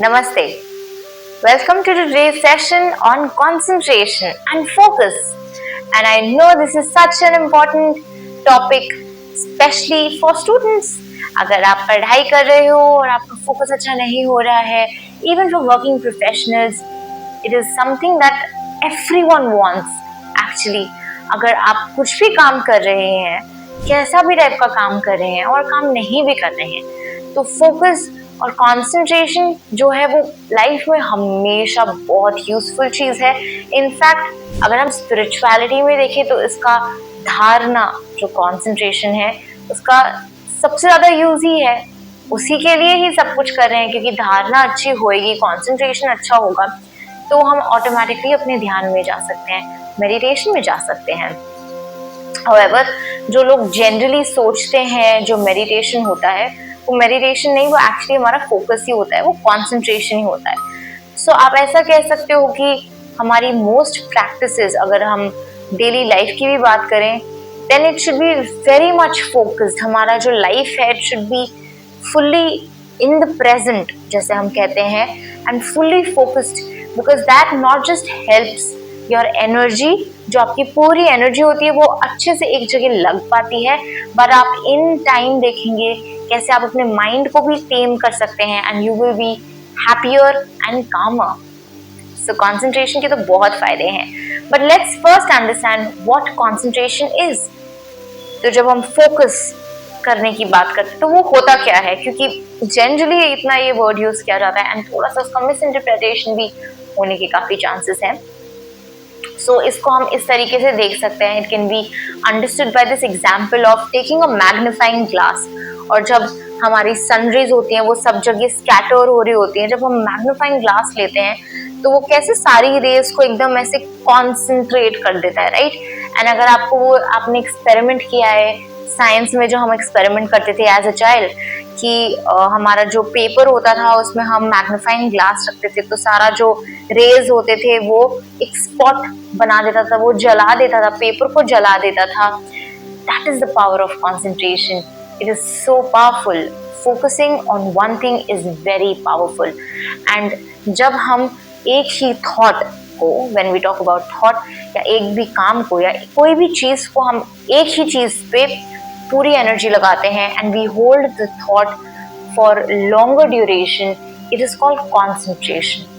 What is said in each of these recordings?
Namaste. Welcome to today's session on concentration and focus. And I know this is such an important topic, especially for students. अगर आप पढ़ाई कर रहे हो और आपका फोकस अच्छा नहीं हो रहा है, even for working professionals, it is something that everyone wants. Actually, अगर आप कुछ भी काम कर रहे हैं, कैसा भी टाइप का काम कर रहे हैं और काम नहीं भी कर रहे हैं, तो फोकस और कंसंट्रेशन जो है वो लाइफ में हमेशा बहुत यूजफुल चीज है. इनफैक्ट अगर हम स्पिरिचुअलिटी में देखें तो इसका धारणा जो कंसंट्रेशन है उसका सबसे ज्यादा यूज ही है. उसी के लिए ही सब कुछ कर रहे हैं, क्योंकि धारणा अच्छी होएगी, कंसंट्रेशन अच्छा होगा तो हम ऑटोमेटिकली अपने ध्यान में जा सकते हैं, मेडिटेशन में जा सकते हैं. However, जो लोग जनरली सोचते हैं जो मेडिटेशन होता है वो मेडिटेशन नहीं, वो एक्चुअली हमारा फोकस ही होता है, वो कंसंट्रेशन ही होता है. सो आप ऐसा कह सकते हो कि हमारी मोस्ट प्रैक्टिसेस, अगर हम डेली लाइफ की भी बात करें, then it should be very much focused. हमारा जो लाइफ है it should be fully in the present, जैसे हम कहते हैं, and fully focused, because that not just helps your energy, जो आपकी पूरी एनर्जी होती है वो अच्छे से एक जगह लग पाती है, बट आप इन टाइम देखेंगे कैसे आप अपने माइंड को भी टेम कर सकते हैं and you will be happier and कामर. सो कंसंट्रेशन के तो बहुत फायदे हैं, but let's first understand what concentration is. तो जब हम फोकस करने की बात करते हैं तो वो होता क्या है, क्योंकि जनरली इतना ये वर्ड यूज किया जाता है एंड थोड़ा सा उसका मिस इंटरप्रिटेशन भी होने के काफी चांसेस हैं. सो इसको हम इस तरीके से देख सकते हैं. It can be understood by this example of taking a magnifying glass. और जब हमारी सनरेज होती हैं वो सब जगह स्कैटर हो रही होती हैं, जब हम मैग्नीफाइंग ग्लास लेते हैं तो वो कैसे सारी रेज को एकदम ऐसे कॉन्सेंट्रेट कर देता है, राइट. एंड अगर आपको वो आपने एक्सपेरिमेंट किया है साइंस में, जो हम एक्सपेरिमेंट करते थे एज अ चाइल्ड, कि हमारा जो पेपर होता था उसमें हम मैग्नीफाइंग ग्लास रखते थे तो सारा जो रेज होते थे वो एक स्पॉट बना देता था, वो जला देता था, पेपर को जला देता था. That is the power of concentration. It is so powerful. Focusing on one thing is very powerful. And जब हम एक ही thought को, when we talk about thought, या एक भी काम को या कोई भी चीज को हम एक ही चीज पे पूरी एनर्जी लगाते हैं and we hold the thought for longer duration, it is called concentration.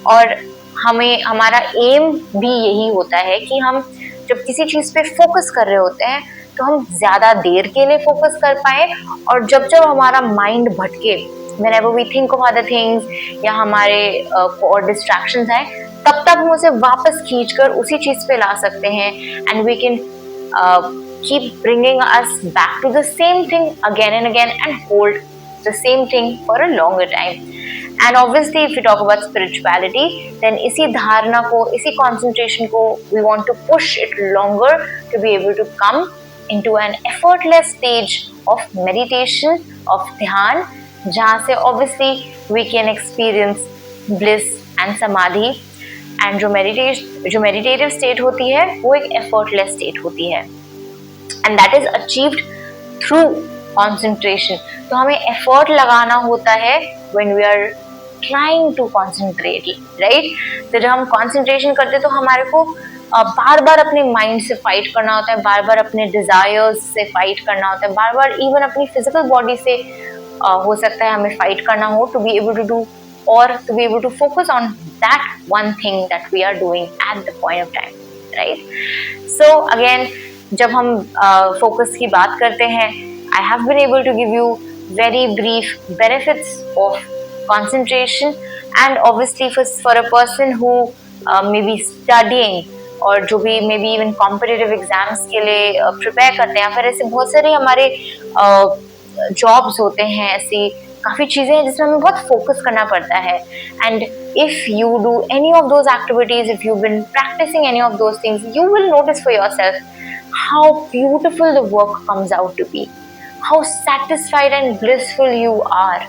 और हमें हमारा एम भी यही होता है कि हम जब किसी चीज पे फोकस कर रहे होते हैं तो हम ज्यादा देर के लिए फोकस कर पाए, और जब जब हमारा माइंड भटके, whenever we think of other things, या हमारे और डिस्ट्रैक्शंस आए, तब तक हम उसे वापस खींचकर उसी चीज पे ला सकते हैं and we can keep bringing us back to the same thing again and again and hold the same thing for a longer time. And obviously if we talk about spirituality, then इसी धारणा को, इसी concentration को we want to push it longer to be able to come into an effortless stage of meditation, of ध्यान, जहाँ से obviously we can experience bliss and samadhi. And जो meditative state होती है वो एक effortless state होती है, and that is achieved through concentration. तो हमें effort लगाना होता है when we are trying to concentrate, right? तो जब हम concentration करते हैं तो हमारे को बार बार अपने माइंड से फाइट करना होता है, बार बार अपने डिजायर्स से फाइट करना होता है, बार बार इवन अपनी फिजिकल बॉडी से हो सकता है हमें फाइट करना हो to be able to do और to be able to focus on that one thing that we are doing at the point of time, right. So again जब हम फोकस की बात करते हैं, I have been able to give you very brief benefits of concentration, and obviously for a person who may be studying और जो भी may be even competitive exams के लिए प्रिपेयर करते हैं, फिर ऐसे बहुत सारे हमारे जॉब्स होते हैं, ऐसी काफ़ी चीज़ें हैं जिसमें हमें बहुत फोकस करना पड़ता है. And if you do any of those activities, if you been practising any of those things, you will notice for your self how beautiful the work comes out to be, how satisfied and blissful you are,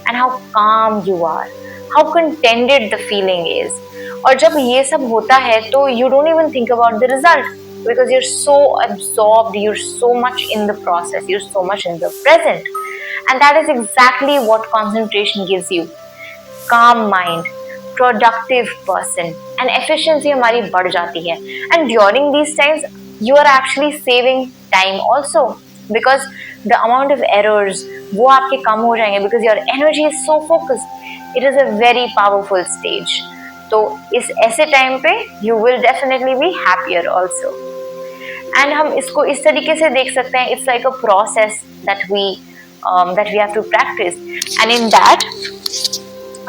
and how calm you are, how contented the feeling is. और जब ये सब होता है तो you don't even think about the result because you're so absorbed, you're so much in the process, you're so much in the present, and that is exactly what concentration gives you. Calm mind, productive person and efficiency हमारी बढ़ जाती है. And during these times you are actually saving time also, because the amount of errors वो आपके कम हो जाएंगे, because your energy is so focused. It is a very powerful stage. तो इस ऐसे टाइम पे you will definitely be happier also. And हम इसको इस तरीके से देख सकते हैं, it's like a process that we have to practise. And in that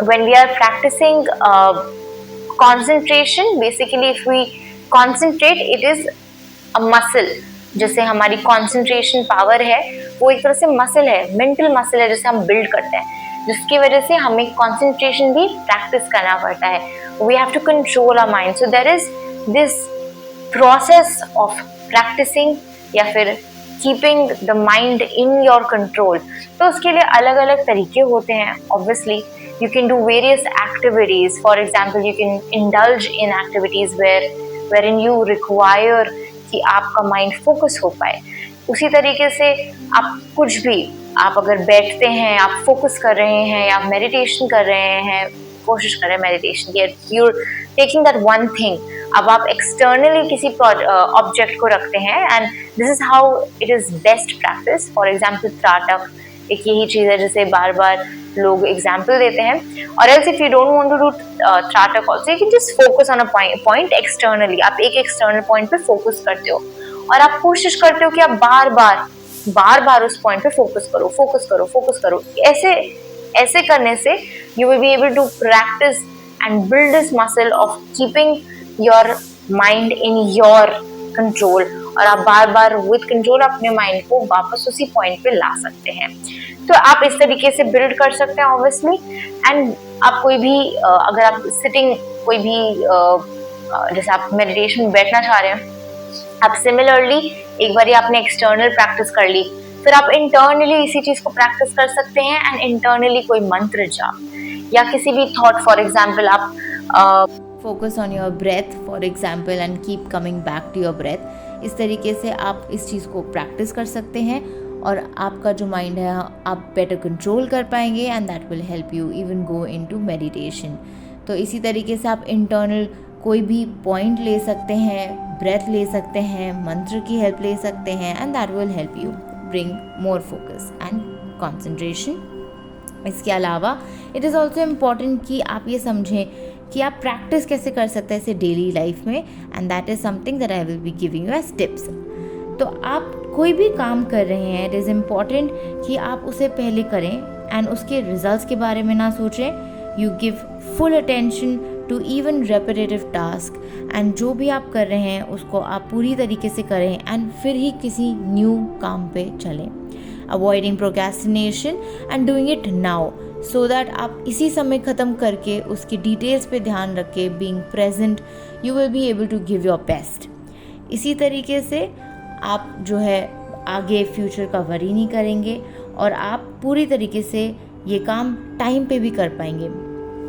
when we are practicing concentration, basically if we concentrate, it is a muscle. जैसे हमारी concentration power है वो एक तरह से muscle है, mental muscle है जैसे हम build करते हैं, जिसकी वजह से हमें concentration भी practice करना पड़ता है. We have to control our mind. So there is this process of practicing या फिर keeping the mind in your control. तो उसके लिए अलग अलग तरीके होते हैं. Obviously you can do various activities. For example, you can indulge in activities wherein you require कि आपका mind focus हो पाए. उसी तरीके से आप कुछ भी, आप अगर बैठते हैं, आप focus कर रहे हैं, या आप meditation कर रहे हैं, कोशिश करें meditation की, you're taking that one thing. अब आप externally किसी object को रखते हैं, and this is how it is best practice. For example, त्राटक एक यही चीज़ है जिसे बार बार लोग एग्जाम्पल देते हैं. और else if you don't want to do trataka also, you can just focus on a point externally. आप एक एक्सटर्नल पॉइंट पे फोकस करते हो और आप कोशिश करते हो कि आप बार बार उस पॉइंट पे फोकस करो. ऐसे करने से you will be able to practise and build this muscle of keeping your mind in your control. और आप बार बार विद कंट्रोल अपने माइंड को वापस उसी पॉइंट पे ला सकते हैं. तो आप इस तरीके से बिल्ड कर सकते हैं ऑब्वियसली. एंड आप कोई भी अगर आप सिटिंग कोई भी जैसे आप मेडिटेशन में बैठना चाह रहे हैं, आप सिमिलरली एक बार आपने एक्सटर्नल प्रैक्टिस कर ली, फिर आप इंटरनली इसी चीज को प्रैक्टिस कर सकते हैं. एंड इंटरनली कोई मंत्र जाप या किसी भी थॉट, फॉर एग्जाम्पल आप focus on your breath for example and keep coming back to your breath. इस तरीके से आप इस चीज़ को प्रैक्टिस कर सकते हैं और आपका जो माइंड है आप बेटर कंट्रोल कर पाएंगे, and that will help you even go into meditation. तो इसी तरीके से आप इंटरनल कोई भी पॉइंट ले सकते हैं, ब्रेथ ले सकते हैं, मंत्र की हेल्प ले सकते हैं, and that will help you bring more focus and concentration. इसके अलावा इट इज़ ऑल्सो इम्पॉर्टेंट कि आप ये समझें कि आप प्रैक्टिस कैसे कर सकते हैं इसे डेली लाइफ में, and that is something that I will be giving you as tips. तो आप कोई भी काम कर रहे हैं, इट इज़ इम्पॉर्टेंट कि आप उसे पहले करें एंड उसके रिजल्ट्स के बारे में ना सोचें. You give full attention to even repetitive task, and जो भी आप कर रहे हैं उसको आप पूरी तरीके से करें एंड फिर ही किसी न्यू काम पे चलें. Avoiding procrastination and doing it now, so that आप इसी समय ख़त्म करके उसकी डिटेल्स पे ध्यान रख के being present you will be able to give your best. इसी तरीके से आप जो है आगे फ्यूचर का वरी नहीं करेंगे और आप पूरी तरीके से ये काम टाइम पे भी कर पाएंगे.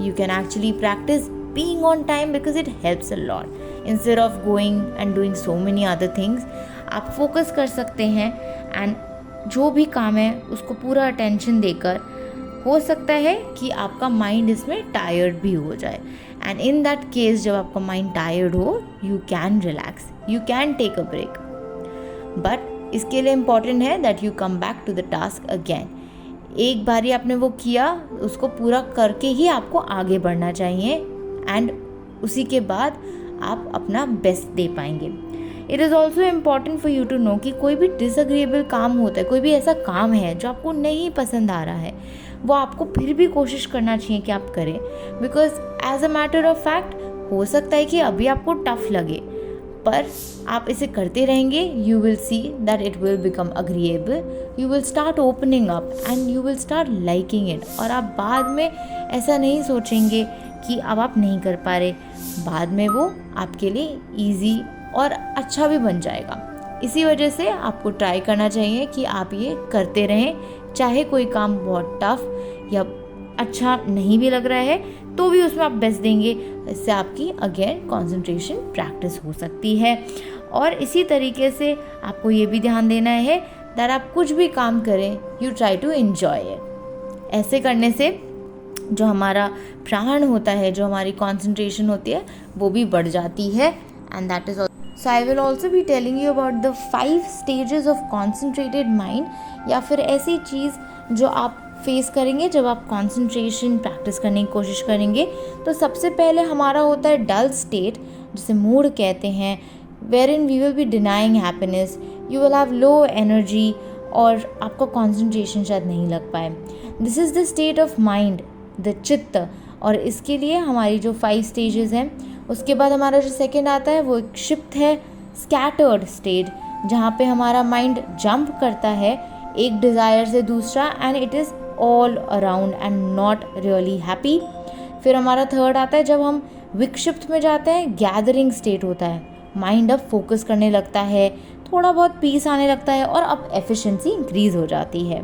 You can actually practice being on time because it helps a lot instead of going and doing so many other things. आप फोकस कर सकते हैं एंड जो भी काम है उसको पूरा अटेंशन देकर, हो सकता है कि आपका माइंड इसमें टायर्ड भी हो जाए, एंड इन दैट केस जब आपका माइंड टायर्ड हो you can relax, you can take a break. But इसके लिए इम्पॉर्टेंट है that you come back to the task again. एक बारी आपने वो किया, उसको पूरा करके ही आपको आगे बढ़ना चाहिए, एंड उसी के बाद आप अपना बेस्ट दे पाएंगे. It is also important for you to know कि कोई भी डिसअग्रीएबल काम होता है, कोई भी ऐसा काम है जो आपको नहीं पसंद आ रहा है, वो आपको फिर भी कोशिश करना चाहिए कि आप करें. Because as a matter of fact हो सकता है कि अभी आपको टफ लगे, पर आप इसे करते रहेंगे, you will see that it will become agreeable, you will start opening up and you will start liking it. और आप बाद में ऐसा नहीं सोचेंगे कि अब आप नहीं कर पा रहे, बाद में वो आपके लिए ईजी और अच्छा भी बन जाएगा. इसी वजह से आपको ट्राई करना चाहिए कि आप ये करते रहें, चाहे कोई काम बहुत टफ या अच्छा नहीं भी लग रहा है तो भी उसमें आप बेस्ट देंगे. इससे आपकी अगेन कंसंट्रेशन प्रैक्टिस हो सकती है. और इसी तरीके से आपको ये भी ध्यान देना है दैट आप कुछ भी काम करें you try to enjoy it. ऐसे करने से जो हमारा प्राण होता है, जो हमारी कंसंट्रेशन होती है, वो भी बढ़ जाती है. And that is so I will also be telling you about the 5 stages of concentrated mind, या फिर ऐसी चीज़ जो आप फेस करेंगे जब आप कंसंट्रेशन प्रैक्टिस करने की कोशिश करेंगे. तो सबसे पहले हमारा होता है डल स्टेट, जिसे मूड कहते हैं, wherein we will be denying happiness, you will have low energy और आपका कंसंट्रेशन शायद नहीं लग पाए. This is the state of mind, the चित्त. और इसके लिए हमारी जो 5 स्टेजेस हैं, उसके बाद हमारा जो सेकंड आता है वो एक क्षिप्त है, स्कैटर्ड स्टेट, जहाँ पे हमारा माइंड जंप करता है एक डिज़ायर से दूसरा, and it is all around and not really happy. फिर हमारा थर्ड आता है जब हम विक्षिप्त में जाते हैं, गैदरिंग स्टेट होता है, माइंड अब फोकस करने लगता है, थोड़ा बहुत पीस आने लगता है और अब एफिशिएंसी इंक्रीज़ हो जाती है.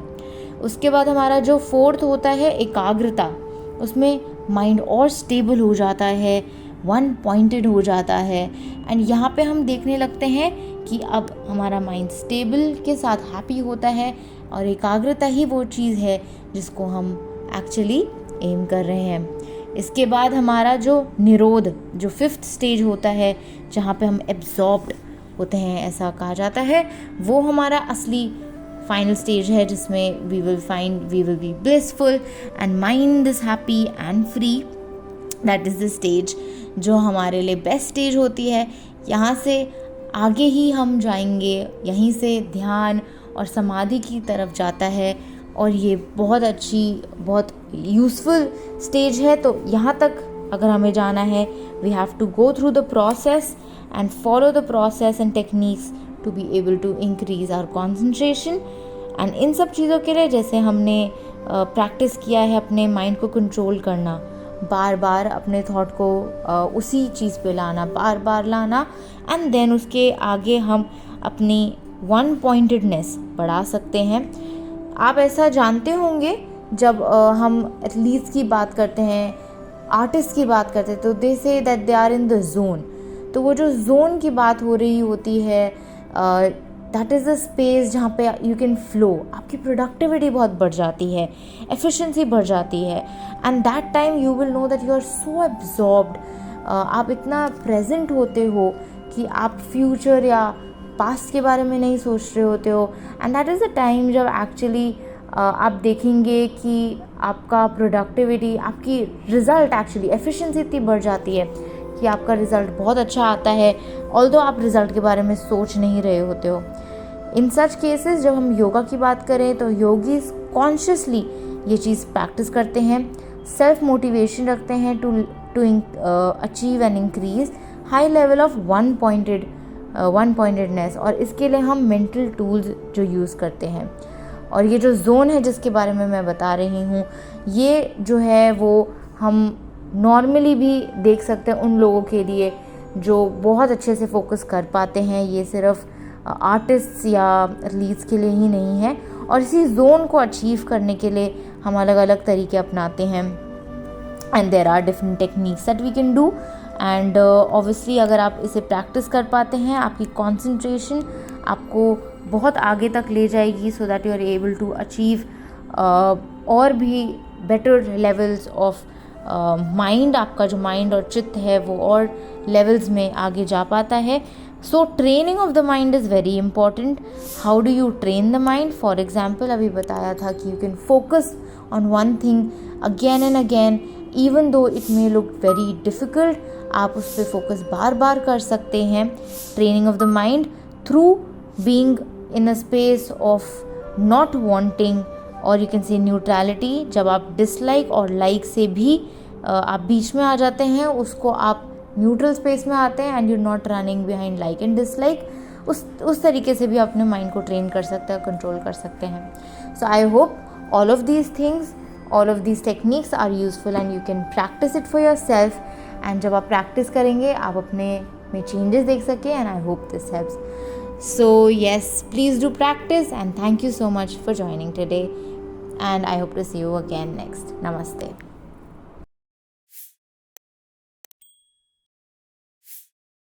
उसके बाद हमारा जो फोर्थ होता है एकाग्रता, उसमें माइंड और स्टेबल हो जाता है, वन पॉइंटेड हो जाता है, एंड यहाँ पे हम देखने लगते हैं कि अब हमारा माइंड स्टेबल के साथ हैप्पी होता है, और एकाग्रता ही वो चीज़ है जिसको हम एक्चुअली एम कर रहे हैं. इसके बाद हमारा जो निरोध, जो 5th स्टेज होता है, जहाँ पे हम एब्जॉर्ब्ड होते हैं ऐसा कहा जाता है, वो हमारा असली फाइनल स्टेज है, जिसमें we will be blissful and mind is happy and free. That is the stage जो हमारे लिए बेस्ट स्टेज होती है. यहाँ से आगे ही हम जाएंगे, यहीं से ध्यान और समाधि की तरफ जाता है, और ये बहुत अच्छी, बहुत यूज़फुल स्टेज है. तो यहाँ तक अगर हमें जाना है, we have to go through the process and follow the process and techniques to be able to increase our concentration. And इन सब चीज़ों के लिए, जैसे हमने प्रैक्टिस किया है अपने माइंड को कंट्रोल करना, बार बार अपने थॉट को उसी चीज़ पे लाना, बार बार लाना, एंड देन उसके आगे हम अपनी वन पॉइंटेडनेस बढ़ा सकते हैं. आप ऐसा जानते होंगे, जब हम एथलीट्स की बात करते हैं, आर्टिस्ट की बात करते हैं, तो they say that they are in the zone. तो वो जो जोन की बात हो रही होती है, दैट इज़ द स्पेस जहाँ पे यू कैन फ्लो, आपकी प्रोडक्टिविटी बहुत बढ़ जाती है, एफिशिएंसी बढ़ जाती है, and that time you will know that you are so absorbed. आप इतना प्रेजेंट होते हो कि आप फ्यूचर या पास्ट के बारे में नहीं सोच रहे होते हो. And that is the time जब एक्चुअली आप देखेंगे कि आपका प्रोडक्टिविटी, आपकी रिज़ल्ट, एक्चुअली एफिशिएंसी इतनी बढ़ जाती है कि आपका रिज़ल्ट बहुत अच्छा आता है, ऑल्दो आप रिज़ल्ट के बारे में सोच नहीं रहे होते हो. इन सच केसेस जब हम योगा की बात करें, तो योगीज कॉन्शियसली ये चीज़ प्रैक्टिस करते हैं, सेल्फ मोटिवेशन रखते हैं to achieve and increase high level of one pointedness. और इसके लिए हम मेंटल टूल्स जो यूज़ करते हैं, और ये जो जोन है जिसके बारे में मैं बता रही हूँ, ये जो है वो हम नॉर्मली भी देख सकते हैं उन लोगों के लिए जो बहुत अच्छे से फोकस कर पाते हैं. ये सिर्फ आर्टिस्ट्स या एथलीट्स के लिए ही नहीं है, और इसी जोन को अचीव करने के लिए हम अलग अलग तरीके अपनाते हैं. And there are different techniques that we can do. And obviously अगर आप इसे प्रैक्टिस कर पाते हैं, आपकी कॉन्सेंट्रेशन आपको बहुत आगे तक ले जाएगी, so that you are able to achieve और भी बेटर लेवल्स ऑफ माइंड. आपका जो माइंड और चित्त है वो और लेवल्स में आगे जा पाता है. So training of the mind is very important. How do you train the mind? For example, अभी बताया था कि you can focus on one thing again and again, even though it may look very difficult. आप उस पर focus बार बार कर सकते हैं. Training of the mind through being in a space of not wanting, और यू कैन से न्यूट्रलिटी. जब आप dislike और लाइक से भी आप बीच में आ जाते हैं, उसको आप न्यूट्रल स्पेस में आते हैं, and you not running behind like and dislike. उस तरीके से भी अपने माइंड को ट्रेन कर सकते हैं, कंट्रोल कर सकते हैं. So I hope all of these things, all of these techniques are useful and you can practice it for your self. And जब आप प्रैक्टिस करेंगे, आप अपने में चेंजेस देख सकें, and I hope this helps. So yes, please do practice, and thank you so much for joining today, and I hope to see you again next. Namaste.